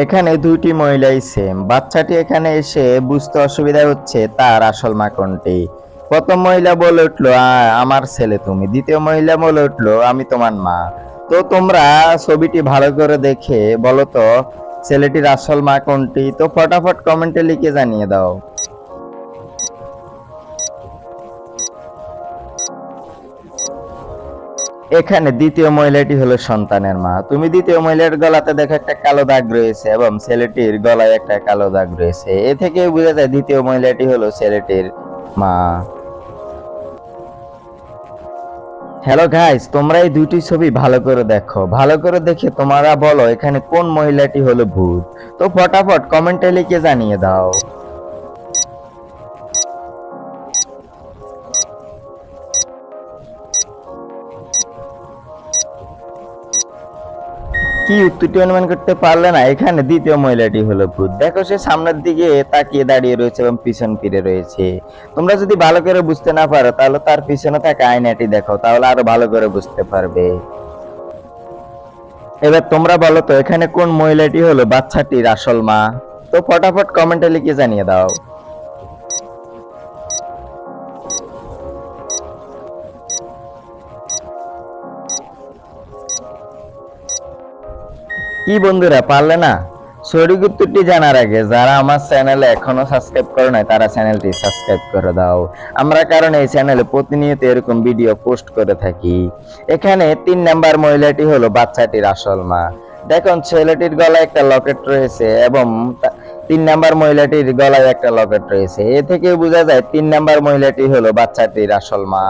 এখানে দুইটি মহিলাই সেম। বাচ্চাটি এখানে এসে বুঝতে অসুবিধা হচ্ছে তার আসল মা কোনটি। প্রথম মহিলা বলে উঠলো, আমার ছেলে তুমি। দ্বিতীয় মহিলা বলে উঠলো, আমি তোমার মা। তো তোমরা ছবিটি ভালো করে দেখে বলো তো ছেলেটির আসল মা কোনটি। তো ফটাফট কমেন্টে লিখে জানিয়ে দাও। এখানে দ্বিতীয় মহিলাটি হলো সন্তানের মা। তুমি দ্বিতীয় মহিলার গলাতে দেখো একটা কালো দাগ রয়েছে এবং ছেলেটির গলায় একটা কালো দাগ রয়েছে। এ থেকে বোঝা যায় দ্বিতীয় মহিলাটি হলো ছেলেটির মা। হ্যালো গাইস, তোমরা এই দুইটি ছবি ভালো করে দেখো। ভালো করে দেখে তোমরা বলো এখানে কোন মহিলাটি হলো ভূত। তো ফটাফট কমেন্টে লিখে জানিয়ে দাও। কি উত্তরটি অনুমান করতে পারলে না? এখানে দ্বিতীয় মহিলাটি হলো ভূত। দেখো সে সামনের দিকে তাকিয়ে দাঁড়িয়ে রয়েছে এবং পিছন ফিরে রয়েছে। তোমরা যদি ভালো করে বুঝতে না পারো তাহলে তার পিছনে থাকা আয়নাটি দেখো, তাহলে আরো ভালো করে বুঝতে পারবে। এবার তোমরা বলো তো এখানে কোন মহিলাটি হলো বাচ্চাটির আসল মা। তো ফটাফট কমেন্টে লিখে জানিয়ে দাও। কি বন্ধুরা, পারলে না? সঠিক উত্তরটি জানার আগে যারা আমার চ্যানেলে এখনো সাবস্ক্রাইব করে নাই তারা চ্যানেলটি সাবস্ক্রাইব করে দাও। আমরা কারণ এই চ্যানেলে প্রতিনিয়ত এরকম ভিডিও পোস্ট করে থাকি। এখানে 3 নাম্বার মহিলাটি হলো বাচ্চাটির আসল মা। দেখুন ছেলেটির গলায় একটা লকেট রয়েছে এবং 3 নাম্বার মহিলাটির গলায় একটা লকেট রয়েছে। এ থেকে বোঝা যায় 3 নাম্বার মহিলাটি হলো বাচ্চাটির আসল মা।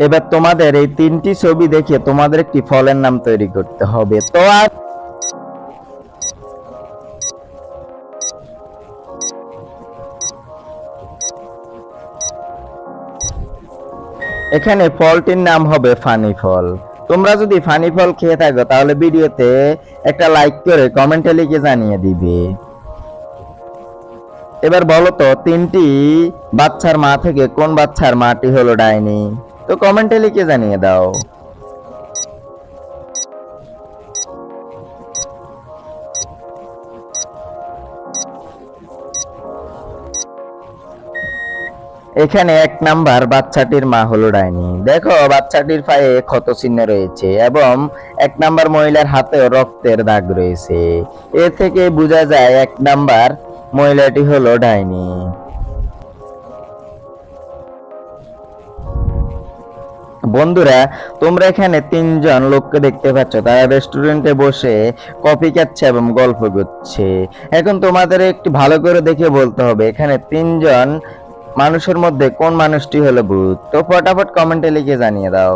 এবার তোমাদের এই 3টি ছবি দেখে তোমাদের একটি ফলের নাম তৈরি করতে হবে। তো আর এখানে ফলটির নাম হবে ফানি ফল। তোমরা যদি ফানি ফল খেয়ে থাকো তাহলে ভিডিওতে একটা লাইক করে কমেন্টে লিখে জানিয়ে দিবে। এবার বলো তো 3টি বাচ্চার মা থেকে কোন বাচ্চার মাটি হলো ডাইনি। তো কমেন্টে লিখে জানিয়ে দাও। এখানে 1 নাম্বার বাচ্চাটির মা হলো ডাইনি। দেখো বাচ্চাটির পায়ে ক্ষত চিহ্ন রয়েছে এবং 1 নাম্বার মহিলার হাতেও রক্তের দাগ রয়েছে। এ থেকে বোঝা যায় 1 নাম্বার মহিলাটি হলো ডাইনি। বন্ধুরা, তোমরা এখানে 3জন লোককে দেখতে পাচ্ছ, তারা রেস্টুরেন্টে বসে কফি খাচ্ছে এবং গল্প করছে। এখন তোমাদের একটু ভালো করে দেখে বলতে হবে এখানে 3জন মানুষের মধ্যে কোন মানুষটি হলো ভূত। তো ফটাফট কমেন্টে লিখে জানিয়ে দাও।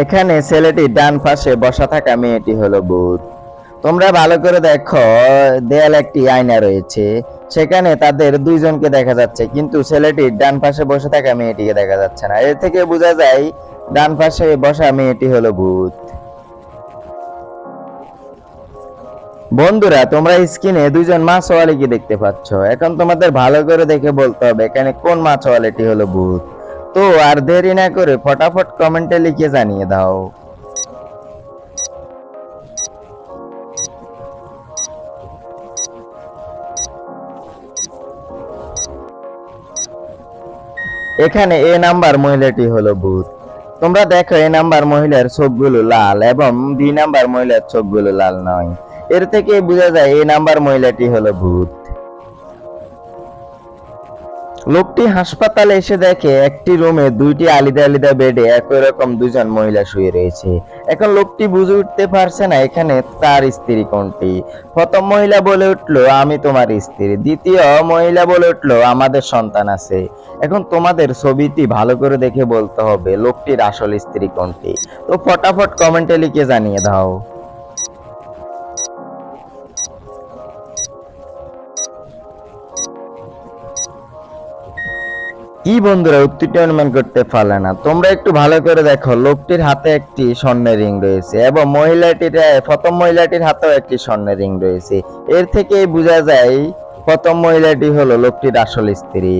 এখানে ছেলেটি ডান পাশে বসা থাকা মেয়েটি হলো ভূত। তোমরা ভালো করে দেখো দেয়ালে একটি আয়না রয়েছে, সেখানে তাদের 2জনকে দেখা যাচ্ছে কিন্তু ছেলেটির ডান পাশে বসে থাকা মেয়েটিকে দেখা যাচ্ছে না। এর থেকে বোঝা যায় ডান পাশে বসা মেয়েটি হলো ভূত। বন্ধুরা, তোমরা স্ক্রিনে 2জন মাছওয়ালিকে দেখতে পাচ্ছ। এখন তোমাদের ভালো করে দেখে বলতে হবে এখানে কোন মাছওয়ালিটি হলো ভূত। তো আর দেরি না করে ফটাফট কমেন্টে লিখে জানিয়ে দাও। এখানে এ নাম্বার মহিলাটি হলো ভূত। তোমরা দেখো এ নাম্বার মহিলার চোখগুলো লাল এবং বি নাম্বার মহিলার চোখগুলো লাল নয়। এর থেকে বোঝা যায় এ নাম্বার মহিলাটি হলো ভূত। লোকটি হাসপাতালে এসে দেখে একটি রুমে 2টি আলাদা আলাদা বেডে একই রকম 2জন মহিলা শুয়ে রয়েছে। এখন লোকটি বুঝে উঠতে পারছে না এখানে তার স্ত্রী কোনটি। প্রথম মহিলা বলে উঠলো, আমি তোমার স্ত্রী। দ্বিতীয় মহিলা বলে উঠলো, আমাদের সন্তান আছে। এখন তোমাদের ছবিটি ভালো করে দেখে বলতে হবে লোকটির আসল স্ত্রী কোনটি। তো ফটাফট কমেন্টে লিখে জানিয়ে দাও। কি বন্ধুরা, উত্তরটি অনুমান করতে পারলে না? তোমরা একটু ভালো করে দেখো লোকটির হাতে একটি স্বর্ণের রিং রয়েছে এবং প্রথম মহিলাটির হাতেও একটি স্বর্ণের রিং রয়েছে। এর থেকে বোঝা যায় প্রথম মহিলাটি হলো লোকটির আসল স্ত্রী।